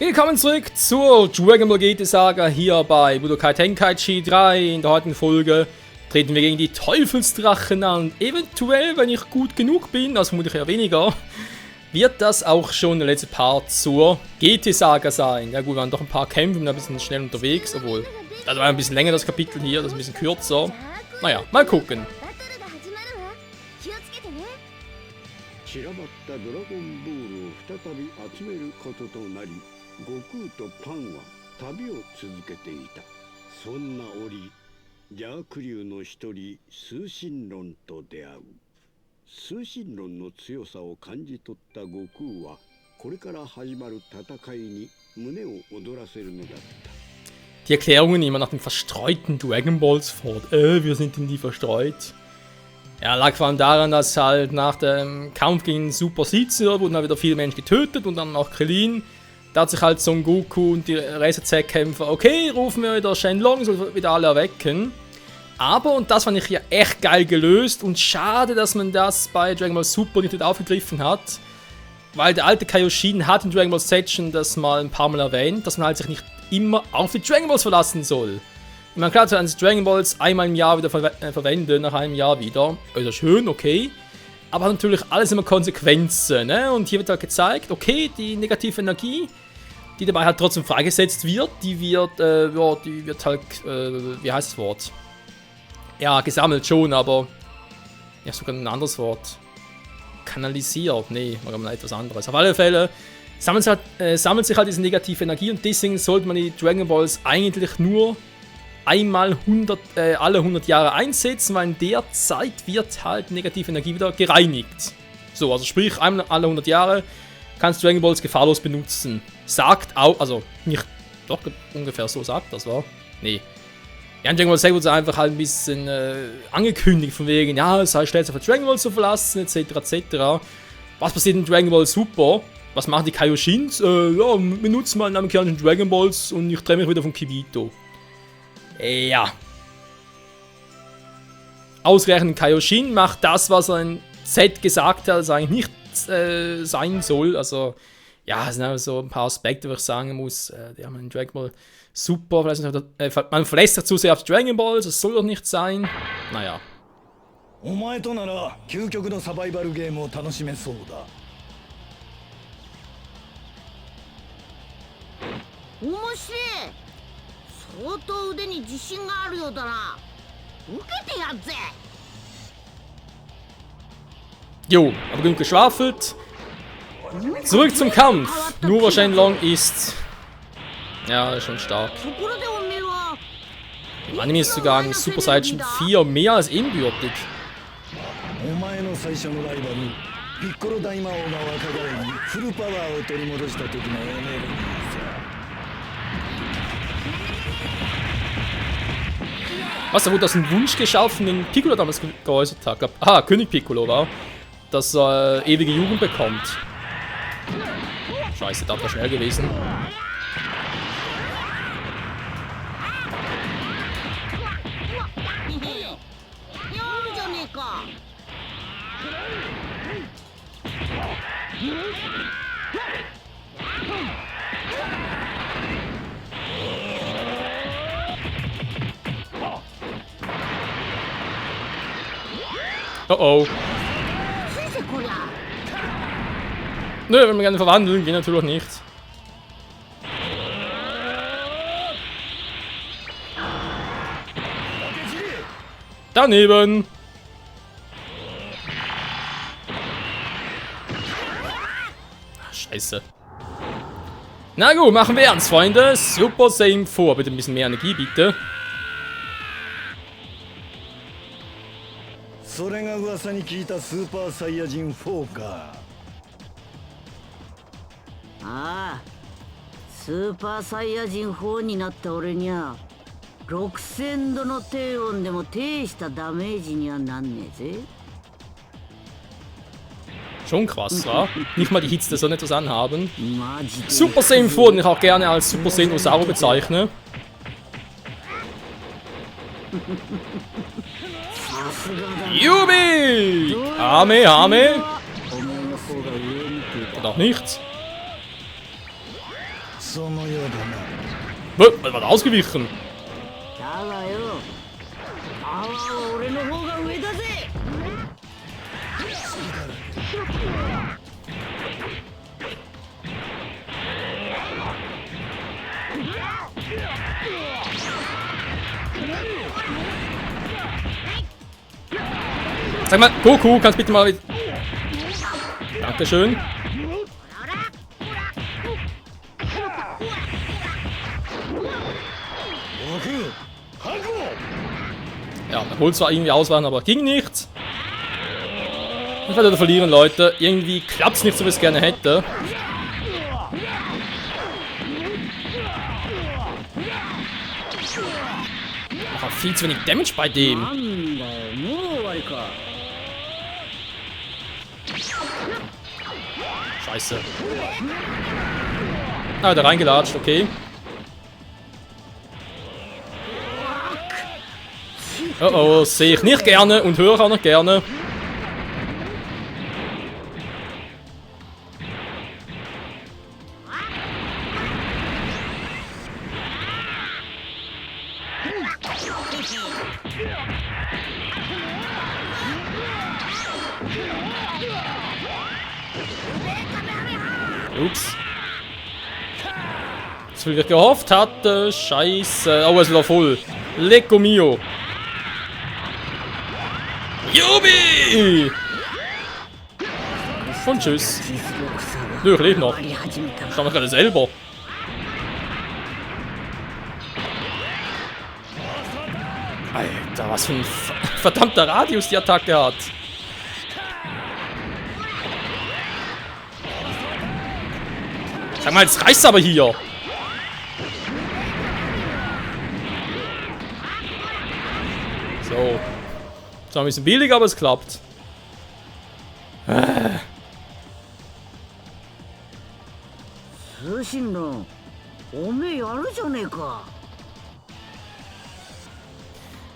Willkommen zurück zur Dragon Ball GT Saga hier bei Budokai Tenkaichi 3. In der heutigen Folge treten wir gegen die Teufelsdrachen an. Und eventuell, wenn ich gut genug bin, also vermutlich eher weniger, wird das auch schon der letzte Part zur GT Saga sein. Ja gut, wir waren doch ein paar Kämpfe, wir sind ein bisschen schnell unterwegs, obwohl, das war ein bisschen länger das Kapitel hier, das ist ein bisschen kürzer. Naja, mal gucken. 散らばったドラゴンボールを再び集めることとなり、悟空とパンは旅を続けていた。そんな折、邪悪竜の一人通信論と出会う。通信論の強さを感じ取った悟空は、これから始まる戦いに胸を躍らせるのだった。Die Erklärungen immer nach den verstreuten Dragon Balls fort. Wir sind denn die verstreut? Ja, lag vor allem daran, dass halt nach dem Kampf gegen Super Caesar wurden halt wieder viele Menschen getötet und dann auch Krillin. Da hat sich halt Son Goku und die Razer-Z-Kämpfer, okay, rufen wir wieder Shenlong, soll wieder alle erwecken. Aber, und das fand ich ja echt geil gelöst und schade, dass man das bei Dragon Ball Super nicht mit aufgegriffen hat. Weil der alte Kaioshin hat in Dragon Ball Z schon das mal ein paar Mal erwähnt, dass man halt sich nicht immer auf die Dragon Balls verlassen soll. Ich meine, klar, dass Dragon Balls einmal im Jahr wieder verwenden, nach einem Jahr wieder. Also schön, okay. Aber natürlich alles immer Konsequenzen, ne? Und hier wird halt gezeigt, okay, die negative Energie, die dabei halt trotzdem freigesetzt wird, die wird halt, wie heißt das Wort? Ja, gesammelt schon, aber, ja, sogar ein anderes Wort. Kanalisiert, nee, war mal etwas anderes. Auf alle Fälle sammelt sich halt diese negative Energie und deswegen sollte man die Dragon Balls eigentlich nur einmal alle 100 Jahre einsetzen, weil in der Zeit wird halt negative Energie wieder gereinigt. So, also sprich, einmal alle 100 Jahre kannst du Dragon Balls gefahrlos benutzen. Sagt auch, also nicht, doch ungefähr so sagt das, war? Nee. Ja, in Dragon Ball Z wurde es einfach halt ein bisschen angekündigt, von wegen, ja, es sei schnell auf Dragon Ball zu verlassen, etc. etc. Was passiert in Dragon Ball Super? Was machen die Kaioshins? Ja, wir nutzen mal den amerikanischen Dragon Balls und ich trenne mich wieder von Kibito. Ja. Ausgerechnet Kaioshin macht das, was er in Z gesagt hat, das eigentlich nicht sein soll. Also, ja, es sind einfach so ein paar Aspekte, wo ich sagen muss, die haben in Dragon Ball Super, man verlässt sich zu sehr auf Dragon Balls, das soll doch nicht sein. Naja. お前となら究極のサバイバルゲームを楽しめそうだ。面白い。相当腕に自信があるようだな。受けてやっぜ。 Jo, aber genug geschwafelt. Zurück zum Kampf. Nur Shenlong ist... Ja, schon stark. Im Anime ist sogar in Super Saiyan 4 mehr als ebenbürtig. お前の最初のライバルピッコロ大魔王が若返りフルパワーを取り戻した時のエネルギーさ。 Was, da wurde das ein Wunsch geschaffen, den Piccolo damals geäußert hat. Aha, König Piccolo war. Dass er ewige Jugend bekommt. Scheiße, das war schnell gewesen. Oh oh. Nö, wenn wir gerne verwandeln, geht natürlich nicht. Daneben. Ach, scheiße. Na gut, machen wir ernst, Freunde. Super Saiyan 4. Bitte ein bisschen mehr Energie, bitte. それが噂に聞いたスーパーサイヤ人4か。ああ、スーパーサイヤ人4になった俺にゃ6000度の低温でも大したダメージにはなんねえぜ。 Schon krass, wa? Nicht mal die Hitze der Sonne etwas anhaben. Super Saiyan 4, den ich auch gerne als Super Saiyan Osaru bezeichne. Yubi! Arme, Arme! Oder auch nicht. そのようだな。Was war da ausgewichen? だがよ、パワーは俺の方が上だぜ。Sag mal, Goku, kannst bitte mal... Dankeschön. Ja, er wollte zwar irgendwie ausweichen, aber ging nicht. Ich werde verlieren, Leute. Irgendwie klappt es nicht so, wie ich es gerne hätte. Ich habe viel zu wenig Damage bei dem. Scheiße. Ah, da reingelatscht, okay. Oh oh, sehe ich nicht gerne und höre auch nicht gerne. Ups. Das, wie ich gehofft hatte. Scheiße. Oh, es ist wieder voll. Lecco mio. Jubi! Und tschüss. Nö, ich lebe noch. Ich kann mich gerade selber. Alter, was für ein verdammter Radius die Attacke hat. Sag mal, jetzt reicht's aber hier. So. Zwar ein bisschen billig, aber es klappt.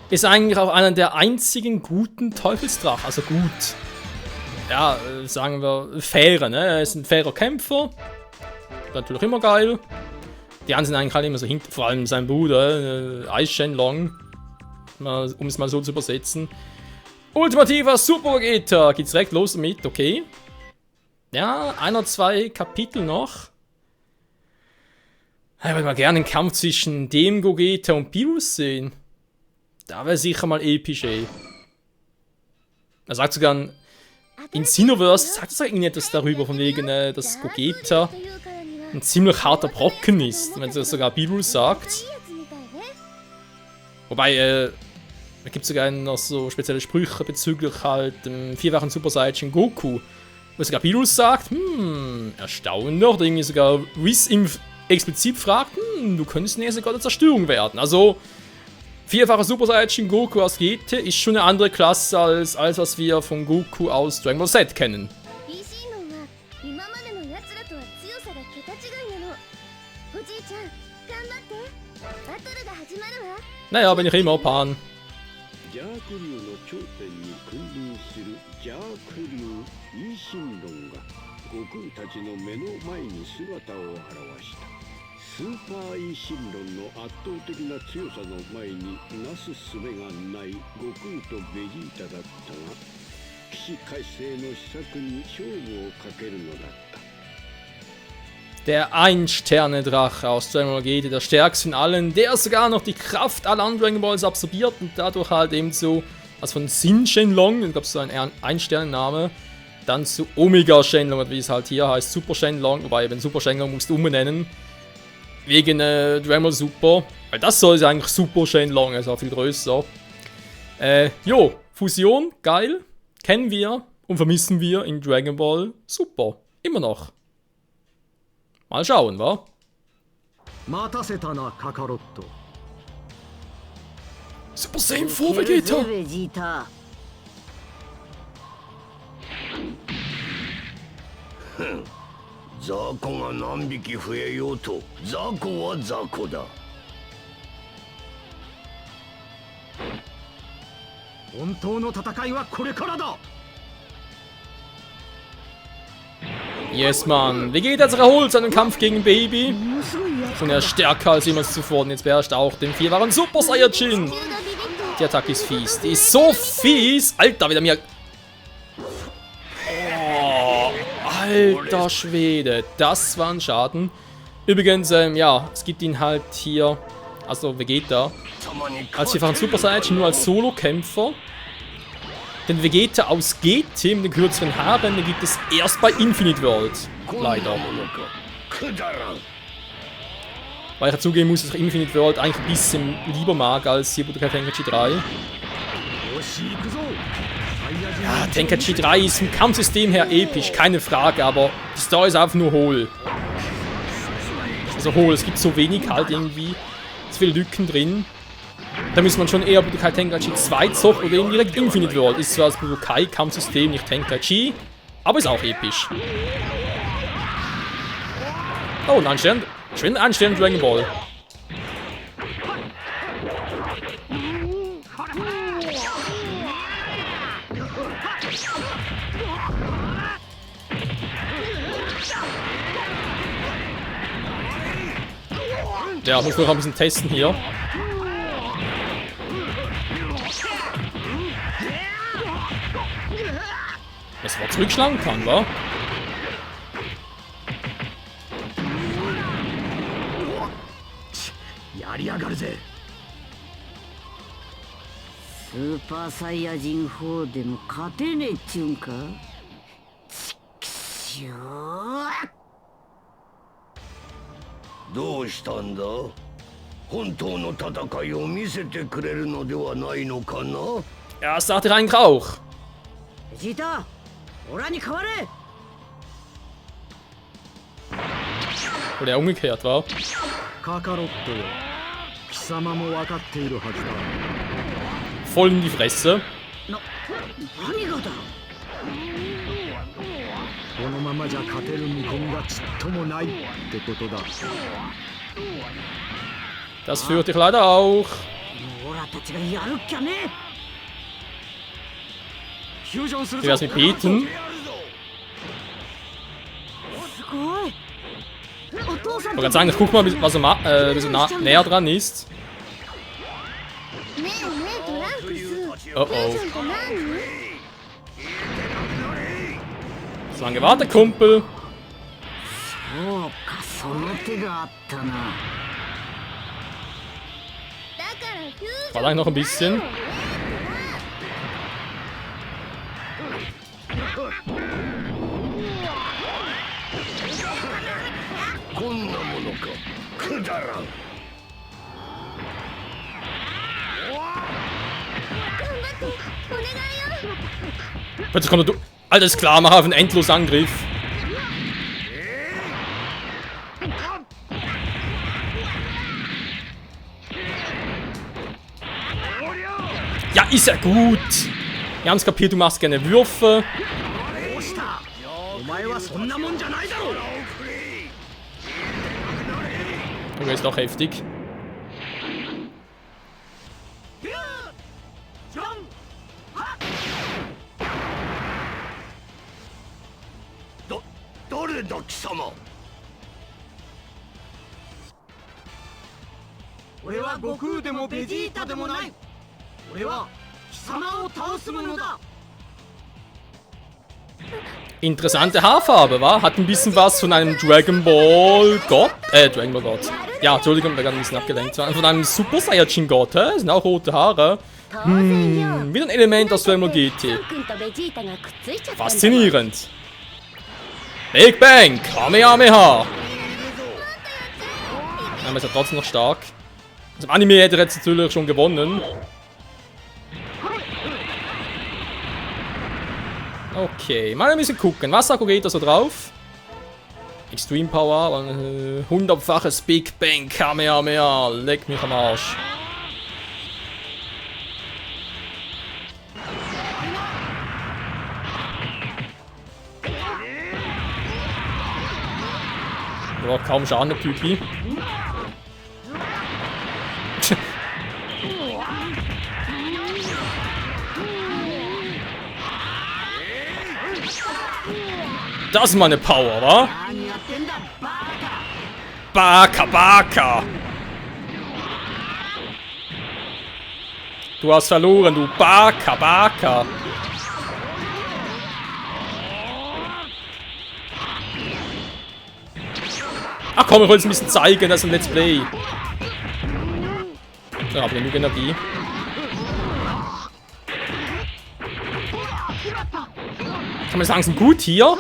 Ist eigentlich auch einer der einzigen guten Teufelsdrachen. Also gut. Ja, sagen wir, faire, ne? Er ist ein fairer Kämpfer. Natürlich immer geil. Die anderen sind eigentlich alle immer so hinter, vor allem sein Bruder, Ice Shenlong. Um es mal so zu übersetzen. Ultimativer Super Vegeta. Geht's direkt los damit, okay. Ja, 1 oder 2 Kapitel noch. Ich würde mal gerne einen Kampf zwischen dem Gogeta und Beerus sehen. Da wäre sicher mal episch, ey. Er sagt sogar, in Xenoverse sagt er irgendetwas darüber, von wegen, dass Gogeta ein ziemlich harter Brocken ist, wenn es sogar Beerus sagt. Wobei, da gibt es sogar noch so spezielle Sprüche bezüglich halt dem vierfachen Super Saiyan Goku. Wo sogar Beerus sagt, erstaunlich, oder irgendwie sogar Whis ihm explizit fragt, du könntest nächste Gott der Zerstörung werden. Also, vierfacher Super Saiyan Goku aus GT ist schon eine andere Klasse als alles, was wir von Goku aus Dragon Ball Z kennen. Naja, bin ich immer Pan. Der Ein-Sterne-Drache aus Dragon Ball GT, der stärkste von allen, der sogar noch die Kraft aller anderen Dragon Balls absorbiert und dadurch halt eben so, also von Sin Shenlong, da gab es so einen Ein-Sterne-Name, dann zu Omega Shenlong, wie es halt hier heißt, Super Shenlong, wobei, wenn Super Shenlong musst du umbenennen, wegen Dragon Ball Super, weil das soll ja eigentlich Super Shenlong, also viel größer. Jo, Fusion, geil, kennen wir und vermissen wir in Dragon Ball Super, immer noch. Mal schauen, wa? Super Saiyan 4 Vegeta! Zako が何匹増えようと、ザコはザコだ。本当の戦いはこれからだ。 Yes, Mann. Vegeta hat sich erholt seinen Kampf gegen Baby. Schon er stärker als jemals zuvor. Und jetzt beherrscht er auch den vierfachen Super Saiyajin. Die Attacke ist fies. Die ist so fies. Alter, wieder mir... Oh, alter Schwede. Das war ein Schaden. Übrigens, ja, es gibt ihn halt hier... Also Vegeta. Als vierfachen Super Saiyajin nur als Solo-Kämpfer. Den Vegeta aus GT mit den kürzeren Haaren, den gibt es erst bei Infinite World. Leider. Weil ich ja zugeben muss, dass ich Infinite World eigentlich ein bisschen lieber mag als hier Budokai Tenkaichi 3. Ja, Tenkaichi 3 ist vom Kampfsystem her episch, keine Frage, aber die Story ist einfach nur hohl. Also hohl, es gibt so wenig halt irgendwie, so viele Lücken drin. Da muss man schon eher Budokai Tenkaichi 2 zocken oder eben direkt Infinite World. Ist zwar das Budokai-Kampfsystem nicht Tenkaichi, aber ist auch episch. Oh, ein Stern. Schön ein Stern Dragon Ball. Ja, muss noch ein bisschen testen hier. Das war zurückschlagen kann, wa? Super Saiyajin 4でも勝てねえっちゅうんか。ちくしょう。どうしたんだ？本当の戦いを見せてくれるのではないのかな？ Ja, es sagt eigentlich auch. ベジータ、オラに代われ。 Oder umgekehrt, wa? カカロットよ、貴様も分かっているはずだ。 Voll in die Fresse. 何がだ。このままじゃ勝てる見込みがちっともないってことだ。 Das führt dich leider auch. オラたちがやるっきゃね。 Wie wär's mit Beten? すごい。お父さん Ich wollte gerade sagen, guck mal, was er so näher dran ist. Oh oh. So lange gewartet, Kumpel. そうか、その手があったな。 War eigentlich noch ein bisschen. こんなものか。くだらん。 Plötzlich kommt er. Alles klar, mach auf einen Endlosangriff. Ja, ist ja gut. Wir haben es kapiert, du machst gerne Würfe. Okay, ist doch heftig.誰だ貴様。俺は悟空でもベジータでもない。俺は貴様を倒す者だ。 Interessante Haarfarbe, wa? Hat ein bisschen was von einem Dragon Ball Gott. Dragon Ball Gott. Ja, Entschuldigung, wir gerade ein bisschen abgelenkt. Von einem Super Saiyajin Gott, hä? Sind auch rote Haare. Wieder ein Element aus Dragon Ball GT. Faszinierend. Big Bang! Kamehameha! Aber ist ja trotzdem noch stark. Also im Anime hätte er jetzt natürlich schon gewonnen. Okay, mal ein bisschen gucken. Was geht da so drauf? Extreme Power, 100-faches Big Bang Kamehameha. Leck mich am Arsch. Ja, kaum Schaden, der Typi. Das ist meine Power, wa? Baka, Baka! Du hast verloren, du Baka, Baka! Ach komm, ich wollte es ein bisschen zeigen, das ist ein Let's Play. So, aber genug Energie. Kann man sagen, sind gut hier?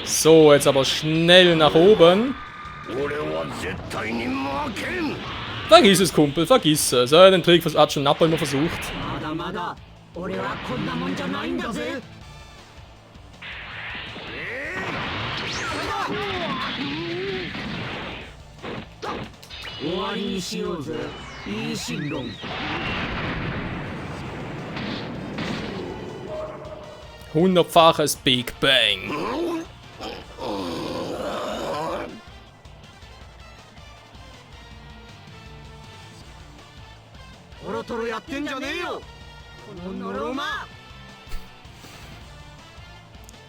So, jetzt aber schnell nach oben. Vergiss es, Kumpel, vergiss es. Den Trick hat schon Nappa immer versucht. Hundertfaches Big Bang.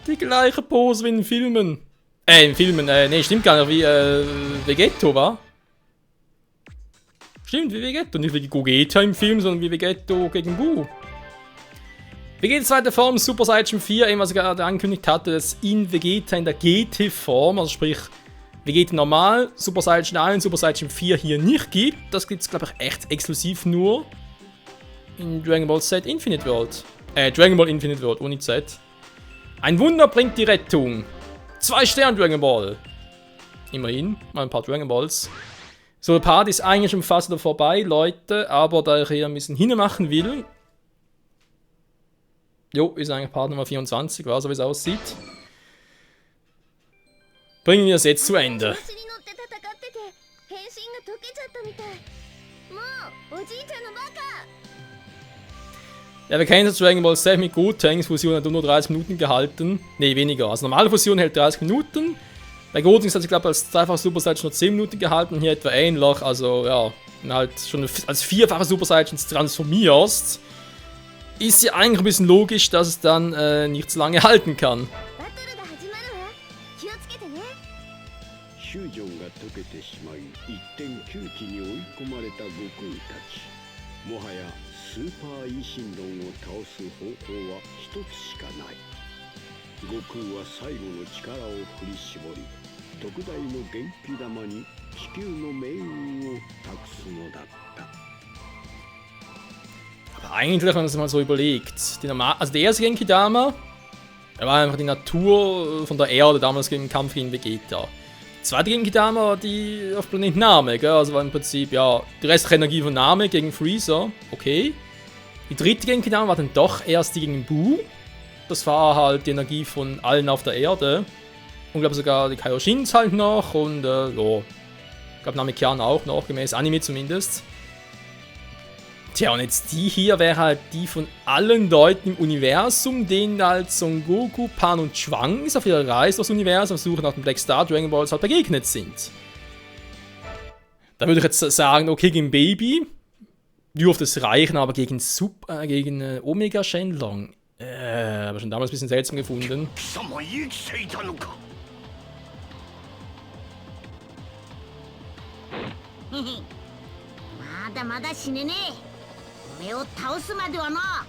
Die gleiche Pose wie in Filmen. In Filmen, nee, stimmt gar nicht, wie Vegetto, wa? Stimmt, wie Vegetto, nicht wie Gogeta im Film, sondern wie Vegetto gegen Buu. Vegeta zweite Form, Super Saiyan 4, eben was ich gerade angekündigt hatte, dass in Vegeta in der GT-Form, also sprich Vegeta normal, Super Saiyan 1, Super Saiyan 4 hier nicht gibt. Das gibt es, glaube ich, echt exklusiv nur in Dragon Ball Z Infinite World. Dragon Ball Infinite World, ohne Z. Ein Wunder bringt die Rettung. 2 Sterne Dragon Ball. Immerhin, mal ein paar Dragon Balls. So, der Part ist eigentlich schon fast wieder vorbei, Leute, aber da ich hier ein bisschen hinmachen will. Jo, ist eigentlich Part Nummer 24, so wie es aussieht. Bringen wir es jetzt zu Ende. Ja, wir kennen das Dragon Ball Z mit Gotenks. Fusion hat nur 30 Minuten gehalten. Ne, weniger. Also normale Fusion hält 30 Minuten. Bei Gotenks hat sich, glaube ich, als zweifacher Super Saiyan nur 10 Minuten gehalten. Hier etwa ähnlich. Also, ja, wenn halt schon als vierfacher Super Saiyan transformierst, ist ja eigentlich ein bisschen logisch, dass es dann nicht so lange halten kann. フュージョンが解けてしまい一点窮地に追い込まれた悟空たち。もはやスーパー維新論を倒す方法は一つしかない。悟空は最後の力を振り絞り、特大の元気玉に地球の命運を託すのだった。 Aber eigentlich, wenn man es mal so überlegt, also der erste Genki-Dama, er war einfach die Natur von der Erde damals im Kampf gegen Vegeta. Die zweite Genki-Dama war die auf Planet Namek, gell? Also war im Prinzip, ja, die restliche Energie von Namek gegen Freezer, okay. Die dritte Genki-Dama war dann doch erst die gegen Buu. Das war halt die Energie von allen auf der Erde. Und glaube sogar die Kaioshins halt noch und, ja, ich glaube Namekian auch noch, gemäß Anime zumindest. Tja, und jetzt die hier wäre halt die von allen Leuten im Universum, denen halt Son Goku, Pan und Schwanz auf ihrer Reise durchs Universum, auf Suche nach den Black Star Dragon Balls halt begegnet sind. Da würde ich jetzt sagen, okay, gegen Baby dürfte es reichen, aber gegen Omega Shenlong, habe schon damals ein bisschen seltsam gefunden. まだまだ死ねねえ。俺を倒すまではな。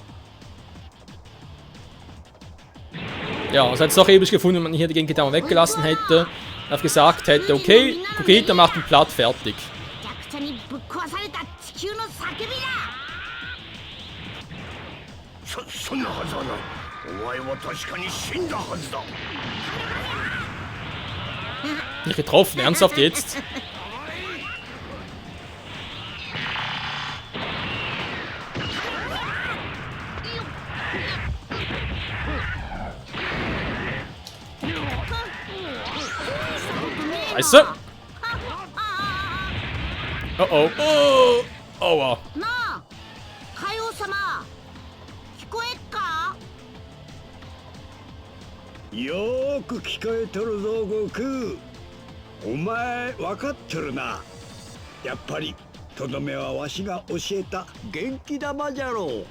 Ja, es hat es doch ewig gefunden, wenn man hier die Genki-Dama weggelassen hätte. Er gesagt hätte, okay, Gogeta macht den Platt fertig. Nicht getroffen, ernsthaft jetzt? Scheiße! Oh oh! Oh! Aua! よーく聞こえとるぞ悟空。お前分かってるな。やっぱりとどめはわしが教えた元気玉じゃろう。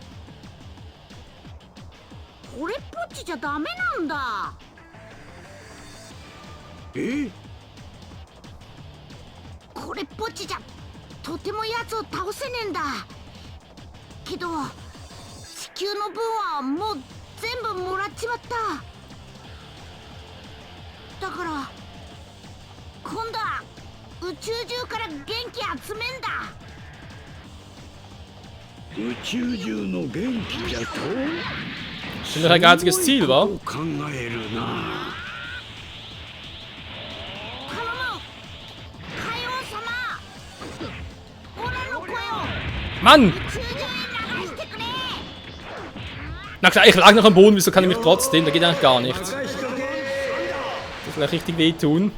これっぽっちじゃダメなんだ。え？これっぽっちじゃとても奴を倒せねえんだけど、地球の分はもう全部もらっちまった。だから今度は宇宙中から元気集めんだ。宇宙中の元気じゃと？ Sind das ein einziges Ziel, wa? 考えるな。頼む、海王様。俺の声を Mann! 宇宙中へ流してくれ。 Na klar, ich lag noch am Boden, wieso kann ich mich trotzdem? Da geht eigentlich gar nichts. Das vielleicht richtig wehtun.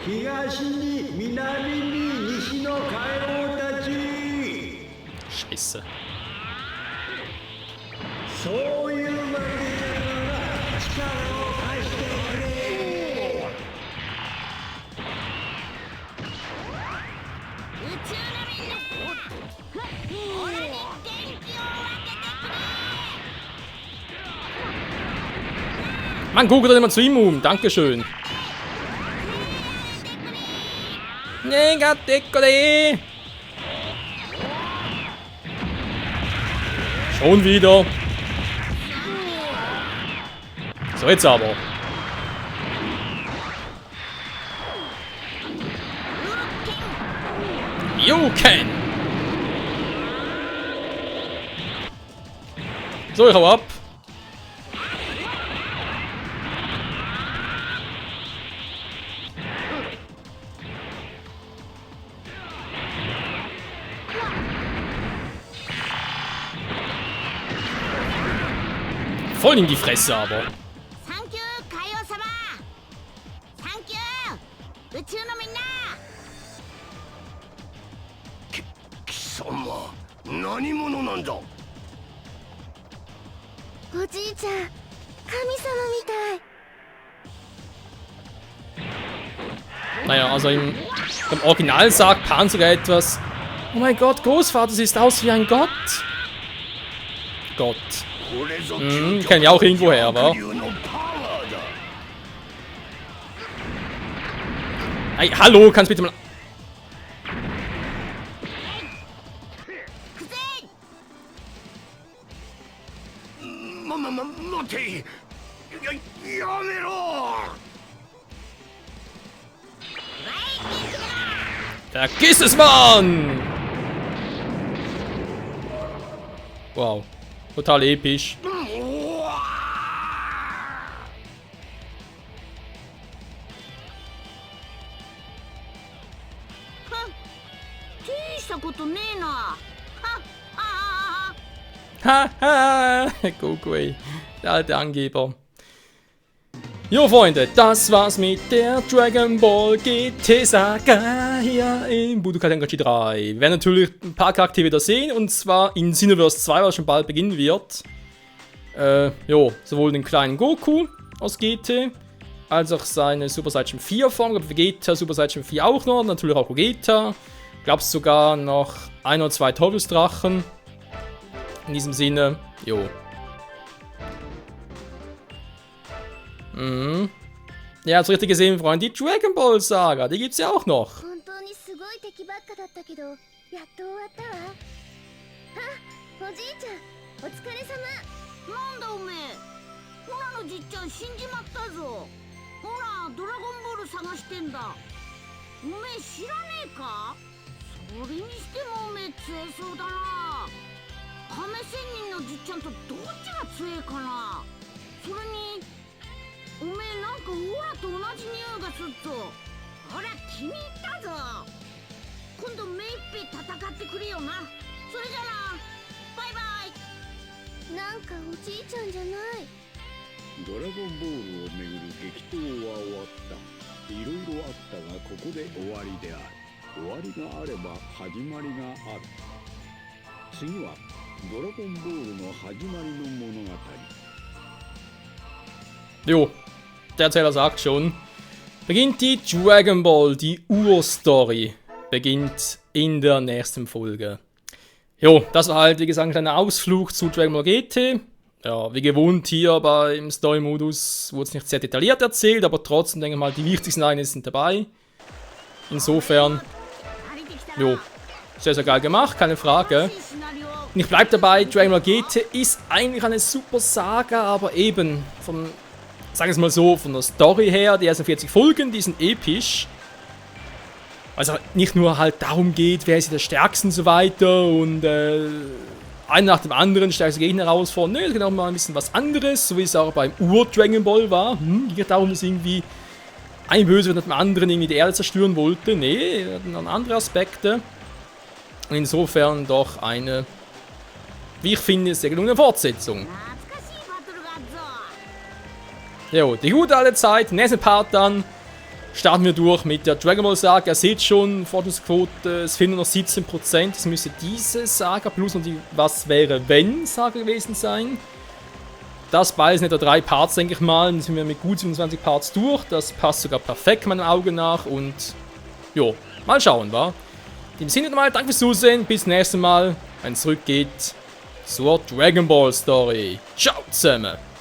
東に南に西の海王たち。 Scheiße. そういうわけじゃから力を貸してくれ。宇宙のみんな、俺に元気を分けてくれ。 Mann, guck dir immer zu ihm um. Dankeschön. Negatekole. Schon wieder. So, jetzt aber. Juken. So, ich hau ab. Voll in die Fresse aber. サンキュー海王様。サンキュー宇宙のみんな。貴様、何者なんだ。おじいちゃん、神様みたい。 Naja, also im Original sagt Pan sogar etwas. Oh mein Gott, Großvater sieht aus wie ein Gott. Gott. Kennen wir auch irgendwoher, aber. Hey, hallo, kannst bitte mal. 待て。やめろ。 Vergiss es, Mann! Wow, total episch. 大したことねえな。はあ。 Haha, guck ey, der alte Angeber. Jo Freunde, das war's mit der Dragon Ball GT Saga hier in Budokai Tenkaichi 3. Wir werden natürlich ein paar Charaktere wieder sehen, und zwar in Xenoverse 2, was schon bald beginnen wird. Sowohl den kleinen Goku aus GT, als auch seine Super Saiyan 4 Form, ich glaube Vegeta, Super Saiyan 4 auch noch, natürlich auch Gogeta. Glaub's sogar noch 1 oder 2 Teufelsdrachen. In diesem Sinne, jo. Ja, so richtig gesehen, Freunde, die Dragon Ball Saga, die gibt's ja auch noch. 本当にすごい敵ばっかだったけど、やっと終わったわ。あ、おじいちゃん、お疲れ様。なんだおめえ。ほらのじっちゃん死んじまったぞ。ほら、ドラゴンボール探してんだ。おめえ知らねえか？それにしてもおめえ強そうだな。亀仙人のじっちゃんとどっちが強えかな。それにおめえなんかオーラと同じ匂いがすっぞ。ほら気に入ったぞ。今度目いっぺい戦ってくれよな。それじゃな、バイバイ。なんかおじいちゃんじゃない。ドラゴンボールをめぐる激闘は終わった。いろいろあったがここで終わりである。終わりがあれば始まりがある。次はドラゴンボールの始まりの物語。 Jo, der Erzähler sagt schon. Beginnt die Dragon Ball, die Urstory, beginnt in der nächsten Folge. Jo, das war halt, wie gesagt, ein kleiner Ausflug zu Dragon Ball GT. Ja, wie gewohnt hier beim Story-Modus wurde es nicht sehr detailliert erzählt, aber trotzdem, denke ich mal, die wichtigsten Ereignisse sind dabei. Insofern, jo, sehr, sehr geil gemacht, keine Frage. Und ich bleibe dabei, Dragon Ball GT ist eigentlich eine super Saga, aber eben von, sagen wir es mal so, von der Story her, die ersten 40 Folgen, die sind episch. Also nicht nur halt darum geht, wer ist der Stärkste und so weiter und einer nach dem anderen stärkste Gegner herausfordern. Nö, es geht auch mal ein bisschen was anderes, so wie es auch beim Ur-Dragon Ball war. Geht darum, dass irgendwie ein Bösewicht nach dem anderen irgendwie die Erde zerstören wollte. Nee, hatten dann andere Aspekte. Und insofern doch eine, wie ich finde, sehr gelungene Fortsetzung. Jo, die gute alte Zeit, nächsten Part dann. Starten wir durch mit der Dragon Ball Saga. Ihr seht schon, Fortschrittsquote, es fehlen nur noch 17%. Das müsste diese Saga plus noch die Was wäre wenn Saga gewesen sein. Das beides sind etwa 3 Parts, denke ich mal. Dann sind wir mit gut 27 Parts durch. Das passt sogar perfekt meinem Auge nach. Und jo, mal schauen, wa? In dem Sinne nochmal, danke fürs Zusehen. Bis zum nächsten Mal, wenn es zurückgeht zur Dragon Ball Story. Ciao zusammen!